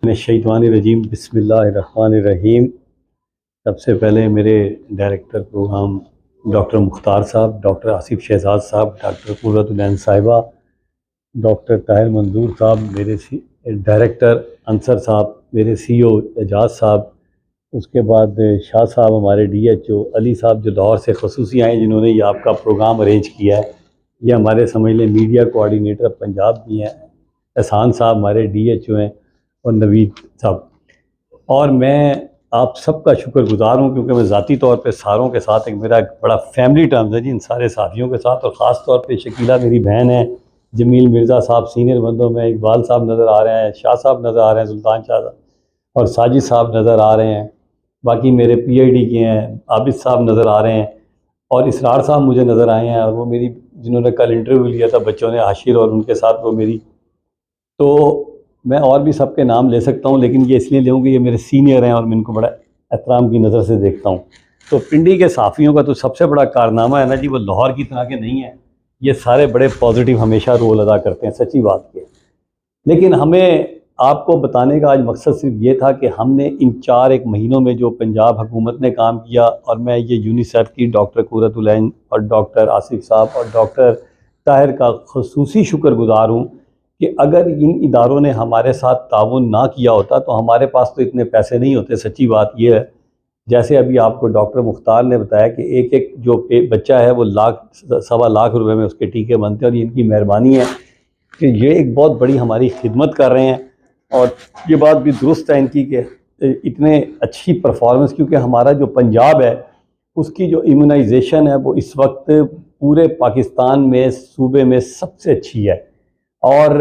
الشیطان الرجیم بسم اللہ الرحمن الرحیم۔ سب سے پہلے میرے ڈائریکٹر پروگرام ڈاکٹر مختار صاحب، ڈاکٹر آصف شہزاد صاحب، ڈاکٹر قرۃ العین صاحبہ، ڈاکٹر طاہر منظور صاحب، میرے ڈائریکٹر انصر صاحب، میرے سی او اعجاز صاحب، اس کے بعد شاہ صاحب ہمارے ڈی ایچ او، علی صاحب جو لاہور سے خصوصی آئے جنہوں نے یہ آپ کا پروگرام ارینج کیا ہے، یہ ہمارے سمجھ لیں میڈیا کوآرڈینیٹر پنجاب بھی ہیں، احسان صاحب ہمارے ڈی ایچ او ہیں، اور نوید صاحب۔ اور میں آپ سب کا شکر گزار ہوں کیونکہ میں ذاتی طور پہ ساروں کے ساتھ میرا ایک بڑا فیملی ٹرمز ہے جی، ان سارے ساتھیوں کے ساتھ، اور خاص طور پہ شکیلہ میری بہن ہے، جمیل مرزا صاحب سینئر بندوں میں، اقبال صاحب نظر آ رہے ہیں، شاہ صاحب نظر آ رہے ہیں، سلطان شاہ صاحب، اور ساجد صاحب نظر آ رہے ہیں، باقی میرے پی آئی ڈی کے ہیں، عابد صاحب نظر آ رہے ہیں، اور اسرار صاحب مجھے نظر آئے ہیں، اور وہ میری جنہوں نے کل انٹرویو لیا تھا بچوں نے، عاشر اور ان کے ساتھ وہ میری، تو میں اور بھی سب کے نام لے سکتا ہوں لیکن یہ اس لیے لوں کہ یہ میرے سینئر ہیں اور میں ان کو بڑا احترام کی نظر سے دیکھتا ہوں۔ تو پنڈی کے صحافیوں کا تو سب سے بڑا کارنامہ ہے نا جی، وہ لاہور کی طرح کے نہیں ہیں، یہ سارے بڑے پازیٹیو ہمیشہ رول ادا کرتے ہیں، سچی بات یہ۔ لیکن ہمیں آپ کو بتانے کا آج مقصد صرف یہ تھا کہ ہم نے ان 4 مہینوں میں جو پنجاب حکومت نے کام کیا، اور میں یہ یونیسیف کی ڈاکٹر قرۃ العین اور ڈاکٹر آصف صاحب اور ڈاکٹر طاہر کا خصوصی شکر گزار ہوں کہ اگر ان اداروں نے ہمارے ساتھ تعاون نہ کیا ہوتا تو ہمارے پاس تو اتنے پیسے نہیں ہوتے۔ سچی بات یہ ہے، جیسے ابھی آپ کو ڈاکٹر مختار نے بتایا کہ ایک جو بچہ ہے وہ سوا لاکھ روپے میں اس کے ٹیکے بنتے ہیں، اور یہ ان کی مہربانی ہے کہ یہ ایک بہت بڑی ہماری خدمت کر رہے ہیں، اور یہ بات بھی درست ہے ان کی کہ اتنے اچھی پرفارمنس، کیونکہ ہمارا جو پنجاب ہے اس کی جو ایمونائزیشن ہے وہ اس وقت پورے پاکستان میں صوبے میں سب سے اچھی ہے، اور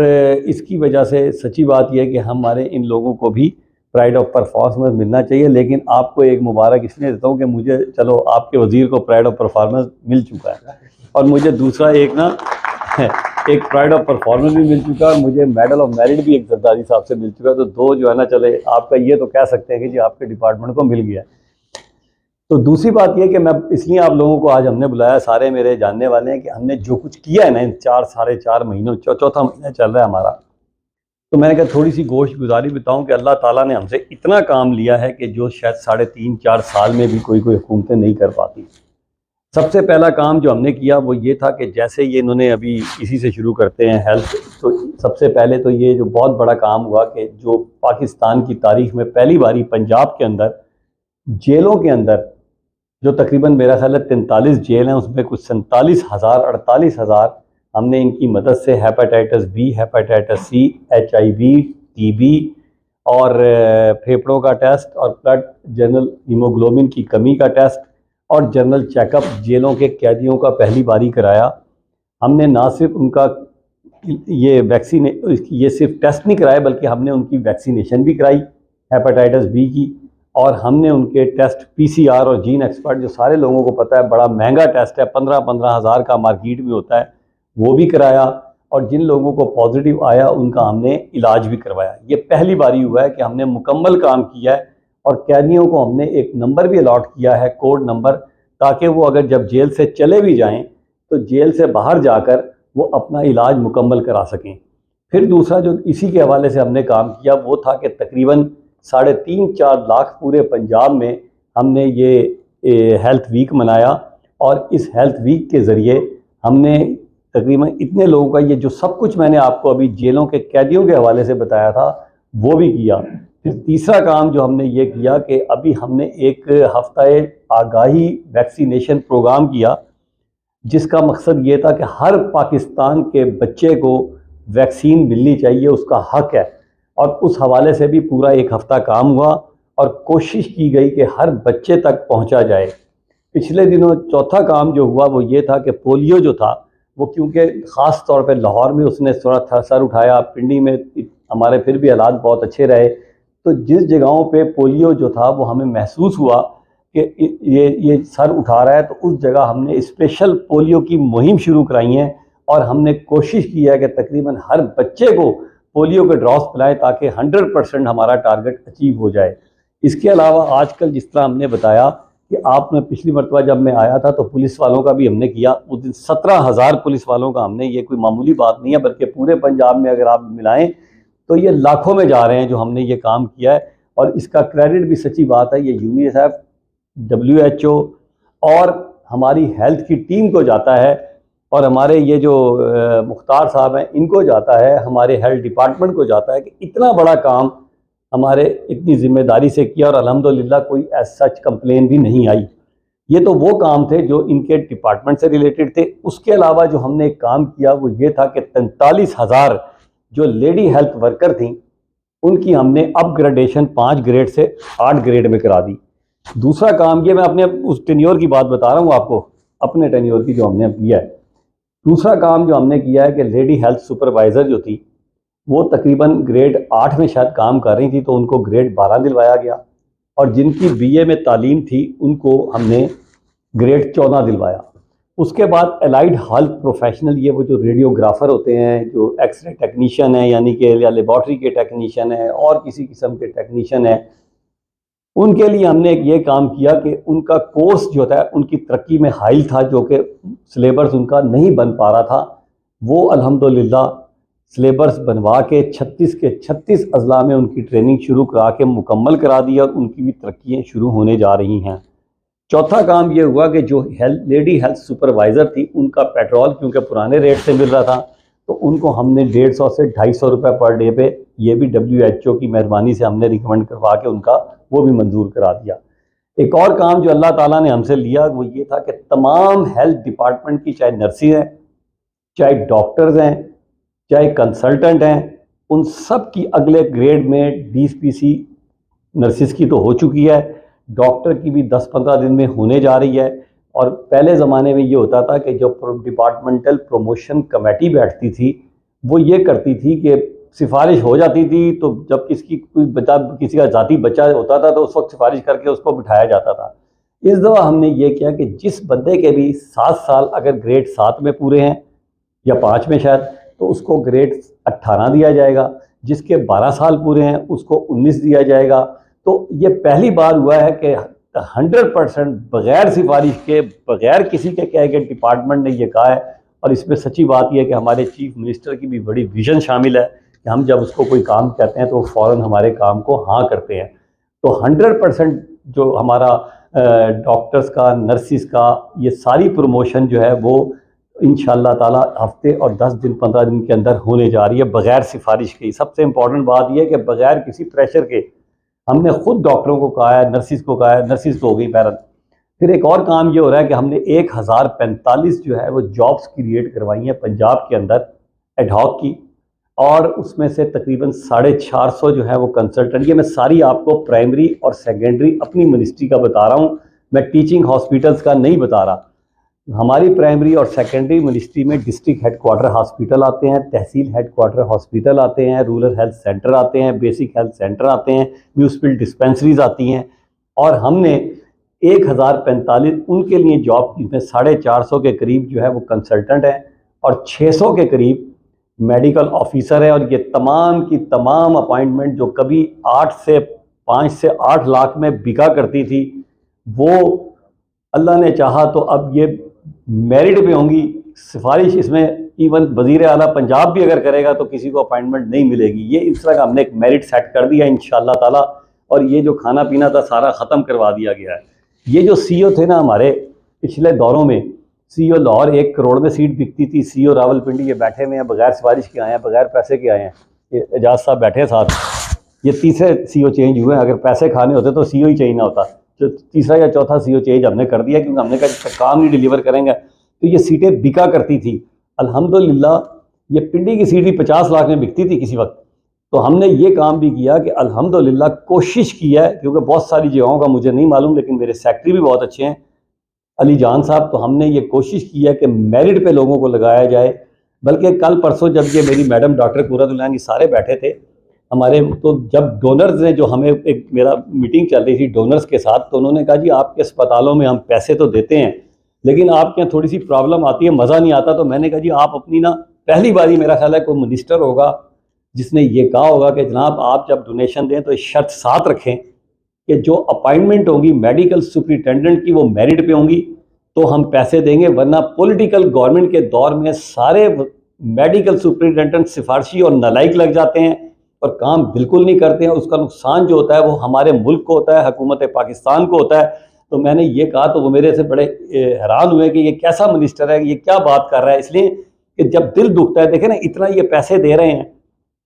اس کی وجہ سے سچی بات یہ ہے کہ ہمارے ان لوگوں کو بھی پرائڈ آف پرفارمنس ملنا چاہیے۔ لیکن آپ کو ایک مبارک اس لیے دیتا ہوں کہ مجھے چلو آپ کے وزیر کو پرائڈ آف پرفارمنس مل چکا ہے، اور مجھے دوسرا ایک پرائڈ آف پرفارمنس بھی مل چکا ہے، اور مجھے میڈل آف میرٹ بھی ایک زرداری صاحب سے مل چکا ہے، تو 2 جو ہے نا، چلے آپ کا یہ تو کہہ سکتے ہیں کہ جی آپ کے ڈپارٹمنٹ کو مل گیا ہے۔ تو دوسری بات یہ کہ میں اس لیے آپ لوگوں کو آج ہم نے بلایا، سارے میرے جاننے والے ہیں کہ ہم نے جو کچھ کیا ہے نا ان 4 ساڑھے 4 مہینوں، چوتھا مہینہ چل رہا ہے ہمارا، تو میں نے کہا تھوڑی سی گوشت گزاری بتاؤں کہ اللہ تعالیٰ نے ہم سے اتنا کام لیا ہے کہ جو شاید 3.5 4 سال میں بھی کوئی حکومتیں نہیں کر پاتی۔ سب سے پہلا کام جو ہم نے کیا وہ یہ تھا کہ جیسے یہ انہوں نے ابھی اسی سے شروع کرتے ہیں ہیلتھ، تو سب سے پہلے تو یہ جو بہت بڑا کام ہوا کہ جو پاکستان کی تاریخ میں پہلی باری پنجاب کے اندر جیلوں کے اندر جو تقریباً میرا خیال ہے 43 جیل ہیں، اس میں کچھ 47,000 48,000 ہم نے ان کی مدد سے hepatitis B, hepatitis C, HIV، TB، اور پھیپھڑوں کا ٹیسٹ، اور بلڈ جنرل ہیموگلوبن کی کمی کا ٹیسٹ، اور جنرل چیک اپ جیلوں کے قیدیوں کا پہلی باری کرایا۔ ہم نے نہ صرف ان کا یہ صرف ٹیسٹ نہیں کرائے بلکہ ہم نے ان کی ویکسینیشن بھی کرائی ہیپاٹائٹس بی کی، اور ہم نے ان کے ٹیسٹ PCR اور جین ایکسپرٹ جو سارے لوگوں کو پتہ ہے بڑا مہنگا ٹیسٹ ہے، 15 ہزار کا مارکیٹ میں ہوتا ہے، وہ بھی کرایا، اور جن لوگوں کو پازیٹیو آیا ان کا ہم نے علاج بھی کروایا۔ یہ پہلی باری ہوا ہے کہ ہم نے مکمل کام کیا ہے، اور قیدیوں کو ہم نے ایک نمبر بھی الاٹ کیا ہے، کوڈ نمبر، تاکہ وہ اگر جب جیل سے چلے بھی جائیں تو جیل سے باہر جا کر وہ اپنا علاج مکمل کرا سکیں۔ پھر دوسرا جو اسی کے حوالے سے ہم نے کام کیا وہ تھا کہ تقریباً 3.5 4 لاکھ پورے پنجاب میں ہم نے یہ ہیلتھ ویک منایا، اور اس ہیلتھ ویک کے ذریعے ہم نے تقریباً اتنے لوگوں کا یہ جو سب کچھ میں نے آپ کو ابھی جیلوں کے قیدیوں کے حوالے سے بتایا تھا وہ بھی کیا۔ پھر تیسرا کام جو ہم نے یہ کیا کہ ابھی ہم نے ایک ہفتہ آگاہی ویکسینیشن پروگرام کیا، جس کا مقصد یہ تھا کہ ہر پاکستان کے بچے کو ویکسین ملنی چاہیے، اس کا حق ہے، اور اس حوالے سے بھی پورا ایک ہفتہ کام ہوا، اور کوشش کی گئی کہ ہر بچے تک پہنچا جائے۔ پچھلے دنوں چوتھا کام جو ہوا وہ یہ تھا کہ پولیو جو تھا وہ کیونکہ خاص طور پہ لاہور میں اس نے تھوڑا سر اٹھایا، پنڈی میں ہمارے پھر بھی حالات بہت اچھے رہے، تو جس جگہوں پہ پولیو جو تھا وہ ہمیں محسوس ہوا کہ یہ سر اٹھا رہا ہے، تو اس جگہ ہم نے اسپیشل پولیو کی مہم شروع کرائی ہیں، اور ہم نے کوشش کی ہے کہ تقریباً ہر بچے کو پولیو کے ڈراپس پلائیں تاکہ 100% ہمارا ٹارگٹ اچیو ہو جائے۔ اس کے علاوہ آج کل جس طرح ہم نے بتایا کہ آپ نے پچھلی مرتبہ جب میں آیا تھا تو پولیس والوں کا بھی ہم نے کیا، اس دن 17,000 پولیس والوں کا ہم نے، یہ کوئی معمولی بات نہیں ہے، بلکہ پورے پنجاب میں اگر آپ ملائیں تو یہ لاکھوں میں جا رہے ہیں جو ہم نے یہ کام کیا ہے، اور اس کا کریڈٹ بھی سچی بات ہے یہ یونیسیف، WHO اور ہماری ہیلتھ کی ٹیم کو جاتا ہے، اور ہمارے یہ جو مختار صاحب ہیں ان کو جاتا ہے، ہمارے ہیلتھ ڈپارٹمنٹ کو جاتا ہے کہ اتنا بڑا کام ہمارے اتنی ذمہ داری سے کیا، اور الحمدللہ کوئی ایز سچ کمپلین بھی نہیں آئی۔ یہ تو وہ کام تھے جو ان کے ڈپارٹمنٹ سے ریلیٹڈ تھے۔ اس کے علاوہ جو ہم نے ایک کام کیا وہ یہ تھا کہ 43,000 جو لیڈی ہیلتھ ورکر تھیں ان کی ہم نے اپ گریڈیشن 5 گریڈ سے 8 گریڈ میں کرا دی۔ دوسرا کام یہ، میں اپنے اس ٹینیور کی بات بتا رہا ہوں آپ کو، اپنے ٹینیور کی جو ہم نے کیا ہے۔ دوسرا کام جو ہم نے کیا ہے کہ لیڈی ہیلتھ سپروائزر جو تھی وہ تقریباً گریڈ 8 میں شاید کام کر رہی تھی، تو ان کو گریڈ 12 دلوایا گیا، اور جن کی BA میں تعلیم تھی ان کو ہم نے گریڈ 14 دلوایا۔ اس کے بعد الائڈ ہیلتھ پروفیشنل، یہ وہ جو ریڈیوگرافر ہوتے ہیں، جو ایکس رے ٹیکنیشین ہیں، یعنی کہ یا لیبارٹری کے ٹیکنیشین ہیں اور کسی قسم کے ٹیکنیشین ہیں، ان کے لیے ہم نے یہ کام کیا کہ ان کا کورس جو تھا ان کی ترقی میں حائل تھا، جو کہ سلیبس ان کا نہیں بن پا رہا تھا، وہ الحمدللہ سلیبس بنوا کے 36 کے 36 اضلاع میں ان کی ٹریننگ شروع کرا کے مکمل کرا دی، اور ان کی بھی ترقیاں شروع ہونے جا رہی ہیں۔ چوتھا کام یہ ہوا کہ جو لیڈی ہیلتھ سپروائزر تھی ان کا پیٹرول کیونکہ پرانے ریٹ سے مل رہا تھا، تو ان کو ہم نے 150 سے 250 روپے پر ڈے پہ، یہ بھی WHO کی مہربانی سے ہم نے ریکمنڈ کروا کے ان کا وہ بھی منظور کرا دیا۔ ایک اور کام جو اللہ تعالیٰ نے ہم سے لیا وہ یہ تھا کہ تمام ہیلتھ ڈپارٹمنٹ کی، چاہے نرسیں ہیں، چاہے ڈاکٹرز ہیں، چاہے کنسلٹنٹ ہیں، ان سب کی اگلے گریڈ میں DPC نرسز کی تو ہو چکی ہے، ڈاکٹر کی بھی 10-15 دن میں ہونے جا رہی ہے۔ اور پہلے زمانے میں یہ ہوتا تھا کہ جو ڈپارٹمنٹل پروموشن کمیٹی بیٹھتی تھی وہ یہ کرتی تھی کہ سفارش ہو جاتی تھی، تو جب کسی کا ذاتی بچہ ہوتا تھا تو اس وقت سفارش کر کے اس کو بٹھایا جاتا تھا۔ اس دفعہ ہم نے یہ کیا کہ جس بندے کے بھی 7 سال اگر گریڈ 7 میں پورے ہیں یا 5 میں شاید، تو اس کو گریڈ 18 دیا جائے گا، جس کے 12 سال پورے ہیں اس کو 19 دیا جائے گا۔ تو یہ پہلی بار ہوا ہے کہ 100% بغیر سفارش کے، بغیر کسی کے کہے کہ ڈپارٹمنٹ نے یہ کہا ہے، اور اس میں سچی بات یہ ہے کہ ہمارے چیف منسٹر کی بھی بڑی ویژن شامل ہے کہ ہم جب اس کو کوئی کام کہتے ہیں تو وہ فوراً ہمارے کام کو ہاں کرتے ہیں۔ تو 100% جو ہمارا ڈاکٹرز کا، نرسز کا، یہ ساری پروموشن جو ہے وہ انشاءاللہ تعالیٰ ہفتے اور 10 دن 15 دن کے اندر ہونے جا رہی ہے بغیر سفارش کے۔ سب سے امپورٹنٹ بات یہ ہے کہ بغیر کسی پریشر کے ہم نے خود ڈاکٹروں کو کہا ہے، نرسز کو کہا ہے، نرسز تو ہو گئی بہرحال۔ پھر ایک اور کام یہ ہو رہا ہے کہ ہم نے 1045 جو ہے وہ جابس کریٹ کروائی ہیں پنجاب کے اندر ایڈ ہاک کی، اور اس میں سے تقریباً 450 جو ہے وہ کنسلٹنٹ۔ یہ میں ساری آپ کو پرائمری اور سیکنڈری اپنی منسٹری کا بتا رہا ہوں، میں ٹیچنگ ہاسپٹلز کا نہیں بتا رہا۔ ہماری پرائمری اور سیکنڈری منسٹری میں ڈسٹرکٹ ہیڈ کوارٹر ہاسپٹل آتے ہیں، تحصیل ہیڈ کوارٹر ہاسپٹل آتے ہیں، رورل ہیلتھ سینٹر آتے ہیں، بیسک ہیلتھ سینٹر آتے ہیں، میونسپل ڈسپینسریز آتی ہیں، اور ہم نے 1045 ان کے لیے جاب کی، میں 450 کے قریب جو ہے وہ کنسلٹنٹ ہیں، اور 600 کے قریب میڈیکل آفیسر ہیں۔ اور یہ تمام کی تمام اپائنٹمنٹ جو کبھی 5 سے 8 لاکھ میں بکا کرتی تھی، وہ اللہ نے چاہا تو اب یہ میرٹ پہ ہوں گی۔ سفارش اس میں ایون وزیر اعلیٰ پنجاب بھی اگر کرے گا تو کسی کو اپائنٹمنٹ نہیں ملے گی۔ یہ اس طرح کا ہم نے ایک میرٹ سیٹ کر دیا انشاءاللہ تعالیٰ، اور یہ جو کھانا پینا تھا سارا ختم کروا دیا گیا ہے۔ یہ جو CEO تھے نا ہمارے پچھلے دوروں میں، CEO لاہور 1 کروڑ میں سیٹ بکتی تھی، CEO راولپنڈی یہ بیٹھے ہوئے ہیں، بغیر سفارش کے آئے ہیں، بغیر پیسے کے آئے ہیں، یہ اعجاز صاحب بیٹھے ہیں ساتھ، یہ تیسرے CEO چینج ہوئے ہیں۔ اگر پیسے کھانے ہوتے تو CEO ہی چینج نہ ہوتا، جو تیسرا یا چوتھا CEO چینج ہم نے کر دیا، کیونکہ ہم نے کہا کام نہیں ڈیلیور کریں گے۔ تو یہ سیٹیں بکا کرتی تھی، الحمدللہ یہ پنڈی کی سیٹ بھی 50 لاکھ میں بکتی تھی کسی وقت۔ تو ہم نے یہ کام بھی کیا کہ الحمدللہ کوشش کی ہے، کیونکہ بہت ساری جگہوں کا مجھے نہیں معلوم، لیکن میرے سیکٹری بھی بہت اچھے ہیں علی جان صاحب، تو ہم نے یہ کوشش کی ہے کہ میرٹ پہ لوگوں کو لگایا جائے۔ بلکہ کل پرسوں جب یہ میری میڈم ڈاکٹر قرۃ العین یہ سارے بیٹھے تھے ہمارے، تو جب ڈونرز نے جو ہمیں ایک میرا میٹنگ چل رہی تھی ڈونرز کے ساتھ، تو انہوں نے کہا جی آپ کے اسپتالوں میں ہم پیسے تو دیتے ہیں لیکن آپ کے یہاں تھوڑی سی پرابلم آتی ہے، مزہ نہیں آتا۔ تو میں نے کہا جی آپ اپنی نا، پہلی باری میرا خیال ہے کوئی منسٹر ہوگا جس نے یہ کہا ہوگا کہ جناب آپ جب ڈونیشن دیں تو شرط ساتھ رکھیں کہ جو اپائنٹمنٹ ہوگی میڈیکل سپرنٹینڈنٹ کی وہ میرٹ پہ ہوں گی تو ہم پیسے دیں گے، ورنہ پولیٹیکل گورنمنٹ کے دور میں سارے میڈیکل سپرنٹینڈنٹ سفارشی اور نالائق لگ جاتے ہیں، اور کام بالکل نہیں کرتے ہیں. اس کا نقصان جو ہوتا ہے وہ ہمارے ملک کو ہوتا ہے, حکومت پاکستان کو ہوتا ہے. تو میں نے یہ کہا تو وہ میرے سے بڑے حیران ہوئے کہ یہ کیسا منسٹر ہے, یہ کیا بات کر رہا ہے. اس لیے کہ جب دل دکھتا ہے, دیکھیں نا اتنا یہ پیسے دے رہے ہیں,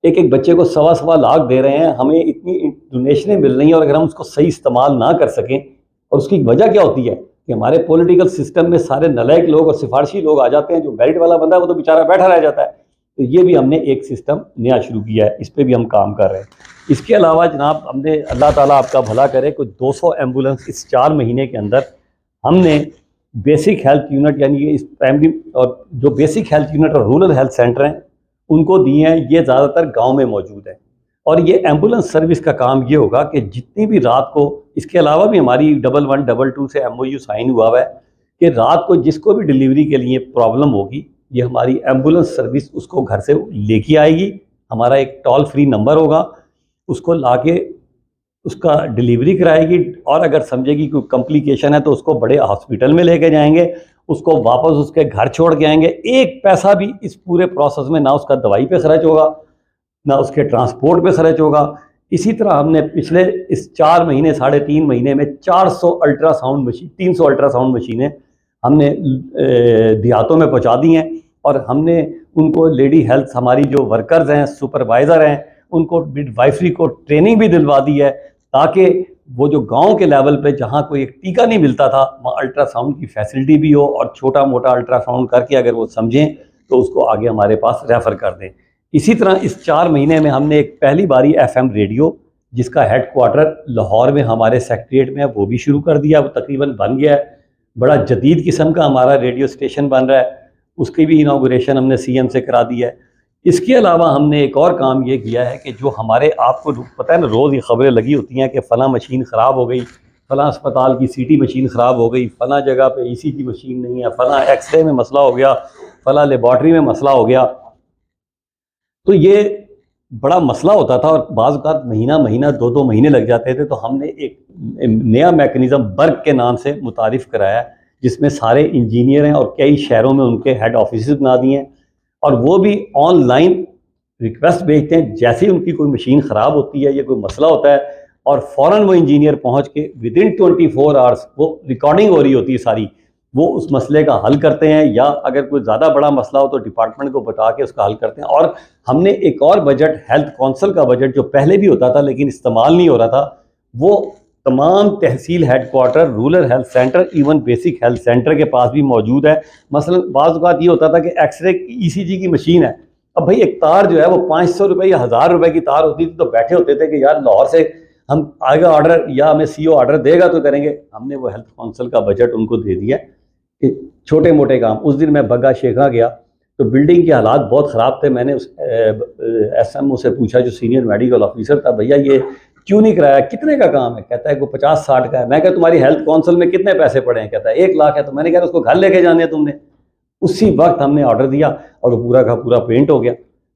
ایک ایک بچے کو 1.25 لاکھ دے رہے ہیں, ہمیں اتنی ڈونیشنیں مل رہی ہیں, اور اگر ہم اس کو صحیح استعمال نہ کر سکیں, اور اس کی وجہ کیا ہوتی ہے کہ ہمارے پولیٹیکل سسٹم میں سارے نالائق لوگ اور سفارشی لوگ آ جاتے ہیں, جو میرٹ والا بندہ ہے وہ تو بیچارہ بیٹھا رہ جاتا ہے. تو یہ بھی ہم نے ایک سسٹم نیا شروع کیا ہے, اس پہ بھی ہم کام کر رہے ہیں. اس کے علاوہ جناب ہم نے, اللہ تعالیٰ آپ کا بھلا کرے, کوئی 200 ایمبولنس اس 4 مہینے کے اندر ہم نے بیسک ہیلتھ یونٹ, یعنی کہ اس پرائمری اور جو بیسک ہیلتھ یونٹ اور رورل ہیلتھ سینٹر ہیں ان کو دیے ہیں. یہ زیادہ تر گاؤں میں موجود ہیں. اور یہ ایمبولنس سروس کا کام یہ ہوگا کہ جتنی بھی رات کو, اس کے علاوہ بھی ہماری 1122 سے MOU سائن ہوا ہے کہ رات کو جس کو بھی ڈلیوری کے لیے پرابلم ہوگی, یہ ہماری ایمبولنس سروس اس کو گھر سے لے کے آئے گی. ہمارا ایک ٹول فری نمبر ہوگا, اس کو لا کے اس کا ڈلیوری کرائے گی, اور اگر سمجھے گی کوئی کمپلیکیشن ہے تو اس کو بڑے ہاسپٹل میں لے کے جائیں گے, اس کو واپس اس کے گھر چھوڑ کے آئیں گے. ایک پیسہ بھی اس پورے پروسیس میں نہ اس کا دوائی پہ خرچ ہوگا, نہ اس کے ٹرانسپورٹ پہ خرچ ہوگا. اسی طرح ہم نے پچھلے اس 4 مہینے 3.5 مہینے میں 400 ultra sound machine 300 ultra sound مشینیں ہم نے دیہاتوں میں پہنچا دی ہیں. اور ہم نے ان کو لیڈی ہیلتھ, ہماری جو ورکرز ہیں, سپروائزر ہیں, ان کو مڈ وائفری کو ٹریننگ بھی دلوا دی ہے, تاکہ وہ جو گاؤں کے لیول پہ جہاں کوئی ایک ٹیکہ نہیں ملتا تھا, وہاں الٹرا ساؤنڈ کی فیسلٹی بھی ہو, اور چھوٹا موٹا الٹرا ساؤنڈ کر کے اگر وہ سمجھیں تو اس کو آگے ہمارے پاس ریفر کر دیں. اسی طرح اس 4 مہینے میں ہم نے ایک پہلی باری FM ریڈیو, جس کا ہیڈ کوارٹر لاہور میں ہمارے سیکٹریٹ میں ہے, وہ بھی شروع کر دیا. وہ تقریباً بن گیا ہے, بڑا جدید قسم کا ہمارا ریڈیو اسٹیشن بن رہا ہے. اس کی بھی انوگریشن ہم نے CM سے کرا دی ہے. اس کے علاوہ ہم نے ایک اور کام یہ کیا ہے کہ جو ہمارے, آپ کو پتہ ہے نا, روز یہ خبریں لگی ہوتی ہیں کہ فلاں مشین خراب ہو گئی, فلاں اسپتال کی CT مشین خراب ہو گئی, فلاں جگہ پہ ECG مشین نہیں ہے, فلاں ایکس رے میں مسئلہ ہو گیا, فلاں لیبارٹری میں مسئلہ ہو گیا. تو یہ بڑا مسئلہ ہوتا تھا, اور بعض اوقات مہینہ 2 مہینے لگ جاتے تھے. تو ہم نے ایک نیا میکنزم برگ کے نام سے متعارف کرایا, جس میں سارے انجینئر ہیں, اور کئی شہروں میں ان کے ہیڈ آفیسز بنا دیے ہیں, اور وہ بھی آن لائن ریکویسٹ بھیجتے ہیں جیسے ہی ان کی کوئی مشین خراب ہوتی ہے یا کوئی مسئلہ ہوتا ہے, اور فوراً وہ انجینئر پہنچ کے ودن 24 آورس وہ ریکارڈنگ ہو رہی ہوتی ہے ساری, وہ اس مسئلے کا حل کرتے ہیں. یا اگر کوئی زیادہ بڑا مسئلہ ہو تو ڈپارٹمنٹ کو بتا کے اس کا حل کرتے ہیں. اور ہم نے ایک اور بجٹ, ہیلتھ کونسل کا بجٹ, جو پہلے بھی ہوتا تھا لیکن استعمال نہیں ہو رہا تھا, وہ تمام تحصیل headquarter, rural health centre, even basic health centre کے پاس بھی موجود ہے. مثلا بعض اوقات یہ ہوتا تھا کہ ایکس رے ECG کی مشین ہے, اب بھائی ایک تار جو ہے وہ 500 روپے یا 1000 روپے کی تار ہوتی تھی, تو بیٹھے ہوتے تھے کہ یار لاہور سے ہم آئے گا آرڈر, یا ہمیں CO آرڈر دے گا تو کریں گے. ہم نے وہ ہیلتھ کونسل کا بجٹ ان کو دے دیا کہ چھوٹے موٹے کام. اس دن میں بگا شیخا گیا تو بلڈنگ کے حالات بہت خراب تھے. میں نے اس SMO سے پوچھا, جو سینئر میڈیکل آفیسر تھا, بھیا یہ کیوں نہیں کرایا, کتنے کا کام ہے؟ کہتا ہے کوئی 50-60 کا ہے. میں کہا تمہاری ہیلتھ کونسل میں کتنے پیسے پڑے ہیں؟ کہتا ہے 1 لاکھ ہے. تو میں نے کہا اس کو گھر لے کے جانے ہیں تم نے. اسی وقت ہم نے آرڈر دیا اور وہ پورا کا پورا پینٹ ہو گیا.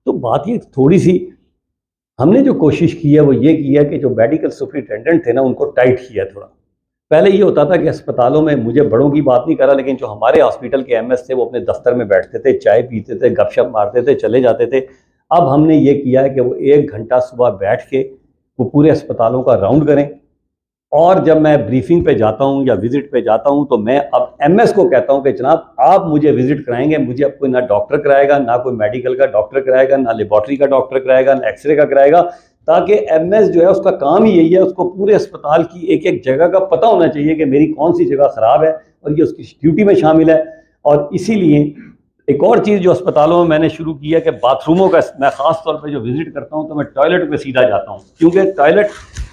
تو بات یہ تھوڑی سی ہم نے جو کوشش کی ہے وہ یہ کی ہے کہ جو میڈیکل سپرنٹینڈنٹ تھے نا, ان کو ٹائٹ کیا تھوڑا. پہلے یہ ہوتا تھا کہ اسپتالوں میں, مجھے بڑوں کی بات نہیں کر رہا, لیکن جو ہمارے ہاسپٹل کے MS تھے وہ اپنے دفتر میں بیٹھتے تھے, چائے پیتے تھے, گپ شپ مارتے تھے, چلے جاتے تھے. اب ہم نے یہ کیا ہے کہ وہ 1 گھنٹہ صبح بیٹھ کے وہ پورے اسپتالوں کا راؤنڈ کریں. اور جب میں بریفنگ پہ جاتا ہوں یا وزٹ پہ جاتا ہوں تو میں اب MS کو کہتا ہوں کہ جناب آپ مجھے وزٹ کرائیں گے, مجھے اب کوئی نہ ڈاکٹر کرائے گا, نہ کوئی میڈیکل کا ڈاکٹر کرائے گا, نہ لیبارٹری کا ڈاکٹر کرائے گا, نہ ایکس رے کا کرائے گا. تاکہ MS جو ہے اس کا کام ہی یہی ہے, اس کو پورے اسپتال کی ایک ایک جگہ کا پتہ ہونا چاہیے کہ میری کون سی جگہ خراب ہے, اور یہ اس کی ڈیوٹی میں شامل ہے. اور اسی لیے ایک اور چیز جو اسپتالوں میں نے شروع کی ہے کہ باتھ روموں کا, میں خاص طور پہ جو وزٹ کرتا ہوں تو میں ٹوائلٹ پہ سیدھا جاتا ہوں, کیونکہ ٹوائلٹ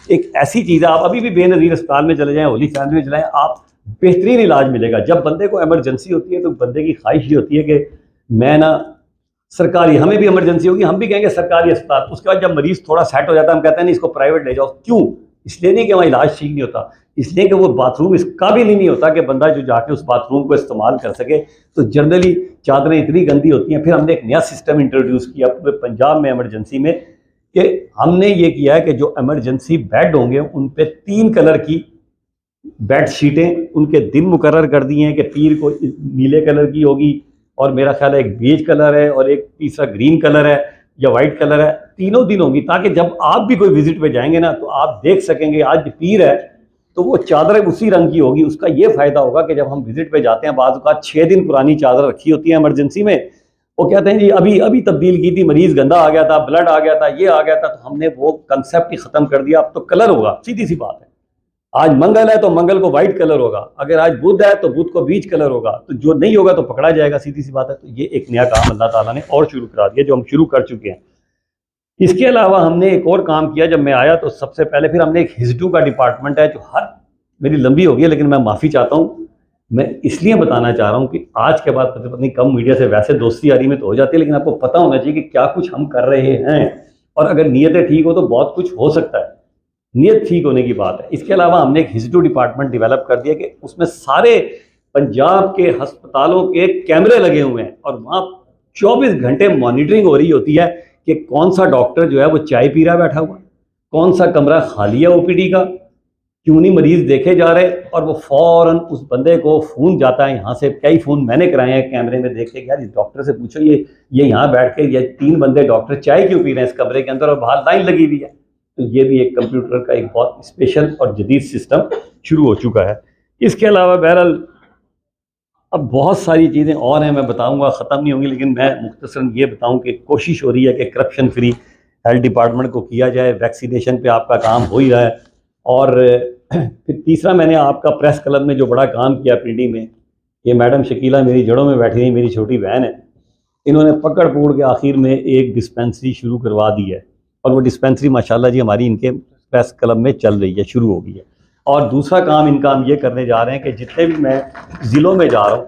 ایک ایسی چیز ہے. آپ ابھی بھی بے نظیر اسپتال میں چلے جائیں, ہولی فیملی میں چلے جائیں, آپ بہترین علاج ملے گا. جب بندے کو ایمرجنسی ہوتی ہے تو بندے کی خواہش یہ ہوتی ہے کہ میں نا سرکاری, ہمیں بھی ایمرجنسی ہوگی, ہم بھی کہیں گے سرکاری اسپتال. اس کے بعد جب مریض تھوڑا سیٹ ہو جاتا ہے ہم کہتے ہیں نہیں اس کو پرائیویٹ لے جاؤ. کیوں؟ اس لیے نہیں کہ وہاں علاج ٹھیک نہیں ہوتا, اس لیے کہ وہ باتھ روم اس قابل ہی نہیں ہوتا کہ بندہ جو جا کے اس باتھ روم کو استعمال کر سکے. تو جنرلی چادریں اتنی گندی ہوتی ہیں. پھر ہم نے ایک نیا سسٹم انٹروڈیوس کیا پورے پنجاب میں ایمرجنسی میں, کہ ہم نے یہ کیا ہے کہ جو ایمرجنسی بیڈ ہوں گے ان پہ 3 کلر کی بیڈ شیٹیں ان کے دن مقرر کر دی ہیں کہ پیر کو نیلے کلر کی ہوگی, اور میرا خیال ہے ایک بیج کلر ہے, اور ایک تیسرا گرین کلر ہے. یا وائٹ کلر ہے، تینوں دن ہوں گی، تاکہ جب آپ بھی کوئی وزٹ پہ جائیں گے نا تو آپ دیکھ سکیں گے آج پیر ہے تو وہ چادر اسی رنگ کی ہوگی۔ اس کا یہ فائدہ ہوگا کہ جب ہم وزٹ پہ جاتے ہیں، بعض اوقات 6 دن پرانی چادر رکھی ہوتی ہے ایمرجنسی میں، وہ کہتے ہیں جی ابھی تبدیل کی تھی، مریض گندا آ گیا تھا، بلڈ آ گیا تھا، یہ آ گیا تھا، تو ہم نے وہ کنسیپٹ ہی ختم کر دیا، اب تو کلر ہوگا، سیدھی سی بات ہے۔ آج منگل ہے تو منگل کو وائٹ کلر ہوگا، اگر آج بدھ ہے تو بدھ کو بیج کلر ہوگا، تو جو نہیں ہوگا تو پکڑا جائے گا، سیدھی سی بات ہے۔ تو یہ ایک نیا کام اللہ تعالیٰ نے اور شروع کرا دیا، جو ہم شروع کر چکے ہیں۔ اس کے علاوہ ہم نے ایک اور کام کیا، جب میں آیا تو سب سے پہلے پھر ہم نے ایک ہزٹو کا ڈپارٹمنٹ ہے، جو میری لمبی ہو گئی ہے لیکن میں معافی چاہتا ہوں، میں اس لیے بتانا چاہ رہا ہوں کہ آج کے بعد پتہ نہیں کم میڈیا سے، ویسے دوستی یاری میں تو ہو جاتی ہے، لیکن آپ کو پتہ ہونا چاہیے کہ کیا کچھ ہم کر رہے ہیں، اور اگر نیتیں ٹھیک ہو تو بہت کچھ ہو سکتا ہے، نیت ٹھیک ہونے کی بات ہے۔ اس کے علاوہ ہم نے ایک ہزٹو ڈپارٹمنٹ ڈیولپ کر دیا کہ اس میں سارے پنجاب کے ہسپتالوں کے کیمرے لگے ہوئے ہیں، اور وہاں 24 گھنٹے مانیٹرنگ ہو رہی ہوتی ہے کہ کون سا ڈاکٹر جو ہے وہ چائے پی رہا بیٹھا ہوا، کون سا کمرہ خالی ہے او پی ڈی کا، کیوں نہیں مریض دیکھے جا رہے، اور وہ فوراً اس بندے کو فون جاتا ہے، یہاں سے کئی فون میں نے کرائے ہیں کیمرے میں دیکھ کے کہ یار اس ڈاکٹر سے پوچھو یہ یہاں بیٹھ کے یہ 3 بندے ڈاکٹر چائے کیوں پی رہے ہیں اس کمرے کے اندر، اور باہر لائن لگی ہوئی ہے۔ تو یہ بھی ایک کمپیوٹر کا ایک بہت اسپیشل اور جدید سسٹم شروع ہو چکا ہے۔ اس کے علاوہ بہرحال اب بہت ساری چیزیں اور ہیں، میں بتاؤں گا، ختم نہیں ہوں گی، لیکن میں مختصراً یہ بتاؤں کہ کوشش ہو رہی ہے کہ کرپشن فری ہیلتھ ڈپارٹمنٹ کو کیا جائے، ویکسینیشن پہ آپ کا کام ہو ہی رہا ہے، اور پھر تیسرا میں نے آپ کا پریس کلب میں جو بڑا کام کیا پی ڈی میں، یہ میڈم شکیلہ میری جڑوں میں بیٹھی ہیں، میری چھوٹی بہن ہے، انہوں نے پکڑ پوڑ کے آخر میں ایک ڈسپینسری شروع کروا دی ہے، اور وہ ڈسپینسری ماشاءاللہ جی ہماری ان کے پریس کلب میں چل رہی ہے، شروع ہو گئی ہے۔ اور دوسرا کام ان کا ہم یہ کرنے جا رہے ہیں کہ جتنے بھی میں ضلعوں میں جا رہا ہوں،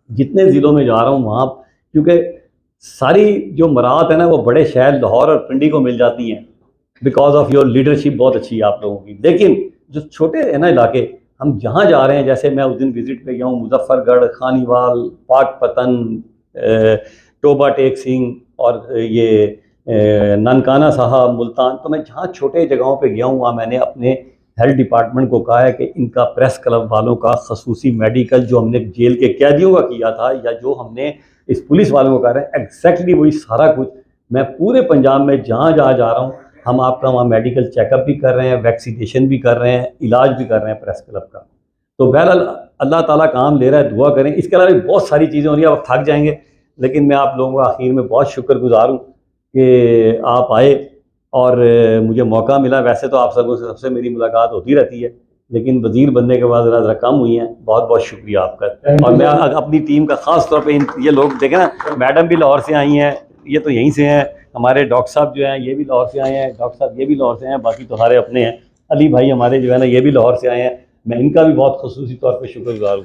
جتنے ضلعوں میں جا رہا ہوں وہاں، کیونکہ ساری جو مراعات ہیں نا وہ بڑے شہر لاہور اور پنڈی کو مل جاتی ہیں، بیکاز آف یور لیڈرشپ بہت اچھی ہے آپ لوگوں کی، لیکن جو چھوٹے ہیں نا علاقے، ہم جہاں جا رہے ہیں، جیسے میں اس دن وزٹ پہ گیا ہوں مظفر گڑھ، خانی وال، پاک پتن، ٹوبہ ٹیک سنگھ، اور یہ ننکانہ صاحب، ملتان، تو میں جہاں چھوٹے جگہوں پہ گیا ہوں وہاں میں نے اپنے ہیلتھ ڈپارٹمنٹ کو کہا ہے کہ ان کا پریس کلب والوں کا خصوصی میڈیکل جو ہم نے جیل کے قیدیوں کا کیا تھا، یا جو ہم نے اس پولیس والوں کو کہہ رہے ہیں، ایگزیکٹلی وہی سارا کچھ میں پورے پنجاب میں جہاں جہاں جا رہا ہوں، ہم آپ کا وہاں میڈیکل چیک اپ بھی کر رہے ہیں، ویکسینیشن بھی کر رہے ہیں، علاج بھی کر رہے ہیں پریس کلب کا۔ تو بہرحال اللہ تعالیٰ کام لے رہا ہے، دعا کریں۔ اس کے علاوہ بھی بہت ساری چیزیں ہو رہی ہیں، آپ تھک جائیں گے، لیکن میں آپ لوگوں کا آخر میں بہت شکر گزار ہوں کہ آپ آئے اور مجھے موقع ملا۔ ویسے تو آپ سب سے میری ملاقات ہوتی رہتی ہے، لیکن وزیر بننے کے بعد ذرا کم ہوئی ہیں۔ بہت بہت شکریہ آپ کا، اور میں اپنی ٹیم کا خاص طور پہ یہ لوگ دیکھیں نا، میڈم بھی لاہور سے آئی ہیں، یہ تو یہیں سے ہیں، ہمارے ڈاکٹر صاحب جو ہیں یہ بھی لاہور سے آئے ہیں، ڈاکٹر صاحب یہ بھی لاہور سے ہیں، باقی تو سارے اپنے ہیں، علی بھائی ہمارے جو ہے نا یہ بھی لاہور سے آئے ہیں، میں ان کا بھی بہت خصوصی طور پہ شکر گزار ہوں۔